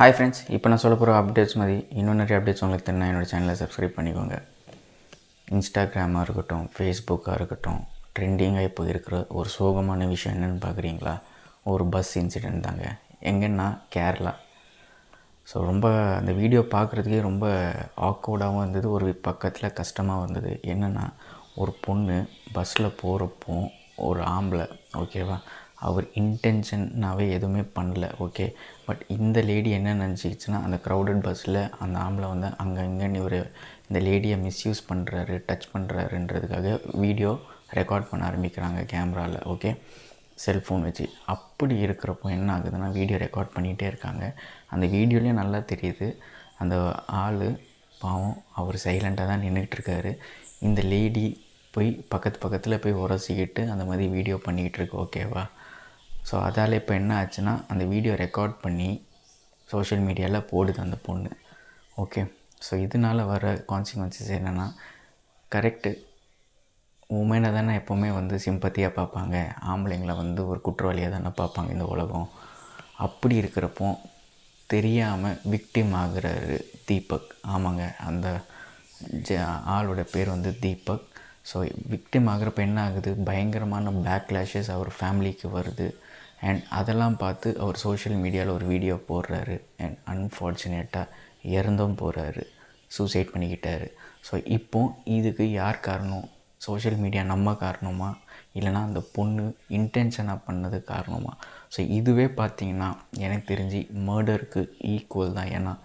Hi friends, இப்போ நான் சொல்ல போகிற அப்டேட்ஸ் மாதிரி இன்னும் நிறைய அப்டேட்ஸ் உங்களுக்கு தெரியும். என்னோடய சேனலை சப்ஸ்கிரைப் பண்ணிக்கோங்க. இன்ஸ்டாகிராமாக இருக்கட்டும், ஃபேஸ்புக்காக இருக்கட்டும், ட்ரெண்டிங்காக இப்போ இருக்கிற ஒரு சோகமான விஷயம் என்னென்னு பார்க்குறீங்களா? ஒரு பஸ் இன்சிடெண்ட் தாங்க. எங்கன்னா கேரளா. ஸோ ரொம்ப அந்த வீடியோ பார்க்குறதுக்கே ரொம்ப ஆக்வர்டாகவும் இருந்தது, ஒரு பக்கத்தில் கஷ்டமாக இருந்தது. என்னென்னா, ஒரு பொண்ணு பஸ்ஸில் போகிறப்போ ஒரு ஆம்பளை, ஓகேவா, அவர் இன்டென்ஷன்னாகவே எதுவுமே பண்ணல, ஓகே. பட் இந்த லேடி என்ன நினச்சிக்கிச்சுன்னா, அந்த க்ரௌடட் பஸ்ஸில் அந்த ஆம்பளை வந்து அங்கே இங்கேன்னு இவர் இந்த லேடியை மிஸ்யூஸ் பண்ணுறாரு, டச் பண்ணுறாருன்றதுக்காக வீடியோ ரெக்கார்ட் பண்ண ஆரம்பிக்கிறாங்க கேமராவில், ஓகே, செல்ஃபோன் வச்சு. அப்படி இருக்கிறப்போ என்ன ஆகுதுன்னா, வீடியோ ரெக்கார்ட் பண்ணிகிட்டே இருக்காங்க. அந்த வீடியோலேயும் நல்லா தெரியுது, அந்த ஆள் பாவம் அவர் சைலண்ட்டாக தான் நின்றுட்டுருக்காரு. இந்த லேடி போய் பக்கத்தில் போய் உரசிக்கிட்டு அந்த மாதிரி வீடியோ பண்ணிக்கிட்டு இருக்கு, ஓகேவா. ஸோ அதால் இப்போ என்ன ஆச்சுன்னா, அந்த வீடியோ ரெக்கார்ட் பண்ணி சோஷியல் மீடியாவில் போடுது அந்த பொண்ணு, ஓகே. ஸோ இதனால் வர கான்சிக்வன்சஸ் என்னென்னா, கரெக்டு, உமனை தானே எப்போவுமே வந்து சிம்பத்தியாக பார்ப்பாங்க, ஆம்பளைங்களை வந்து ஒரு குற்றவாளியாக தானே பார்ப்பாங்க இந்த உலகம். அப்படி இருக்கிறப்போ தெரியாமல் விக்டிம் ஆகுறாரு தீபக். ஆமாங்க, அந்த ஆளோட பேர் வந்து தீபக். ஸோ விக்டிம் ஆகிறப்ப என்ன ஆகுது, பயங்கரமான பேக்லாஷஸ் அவர் ஃபேமிலிக்கு வருது. அண்ட் அதெல்லாம் பார்த்து அவர் சோஷியல் மீடியாவில் ஒரு வீடியோ போடுறாரு. அண்ட் அன்ஃபார்ச்சுனேட்டாக இறந்தும் போகிறாரு, சூசைட் பண்ணிக்கிட்டார். ஸோ இப்போது இதுக்கு யார் காரணம்? சோஷியல் மீடியா நம்ம காரணமா, இல்லைனா அந்த பொண்ணு இன்டென்ஷனாக பண்ணது காரணமா? ஸோ இதுவே பார்த்திங்கன்னா எனக்கு தெரிஞ்சு மர்டருக்கு ஈக்குவல் தான். ஏன்னா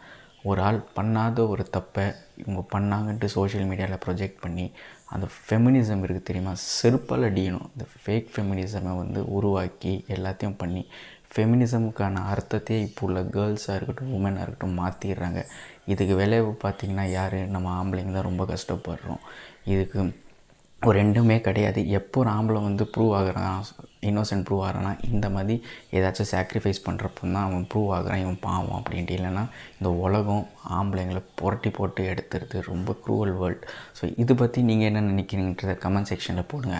ஒரு ஆள் பண்ணாத ஒரு தப்பை இவங்க பண்ணாங்கன்ட்டு சோஷியல் மீடியாவில் ப்ரொஜெக்ட் பண்ணி, அந்த ஃபெமினிசம் இருக்குது தெரியுமா, செருப்பால் அடிக்கணும். இந்த ஃபேக் ஃபெமினிசமை வந்து உருவாக்கி எல்லாத்தையும் பண்ணி ஃபெமினிசமுக்கான அர்த்தத்தையே இப்போ உள்ள கேர்ள்ஸாக இருக்கட்டும், உமனாக இருக்கட்டும் மாற்றிடுறாங்க. இதுக்கு விளைவு பார்த்திங்கன்னா யார்? நம்ம ஆம்பளைங்க தான் ரொம்ப கஷ்டப்படுறோம். இதுக்கு ஒரு ரெண்டுமே கிடையாது. எப்போ ஒரு ஆம்பளை வந்து ப்ரூவ் ஆகுறான், இன்னோசன்ட் ப்ரூவ் ஆகிறான்னா இந்த மாதிரி ஏதாச்சும் சாக்ரிஃபைஸ் பண்ணுறப்போ தான் அவன் ப்ரூவ் ஆகுறான், இவன் பாவம் அப்படின்ட்டு. இல்லைன்னா இந்த உலகம் ஆம்பளைங்களை புரட்டி போட்டு எடுத்துருது. ரொம்ப க்ரூவல் வேர்ல்ட். ஸோ இது பற்றி நீங்கள் என்ன நினைக்கிறீங்கன்றத கமெண்ட் செக்ஷனில் போடுங்க.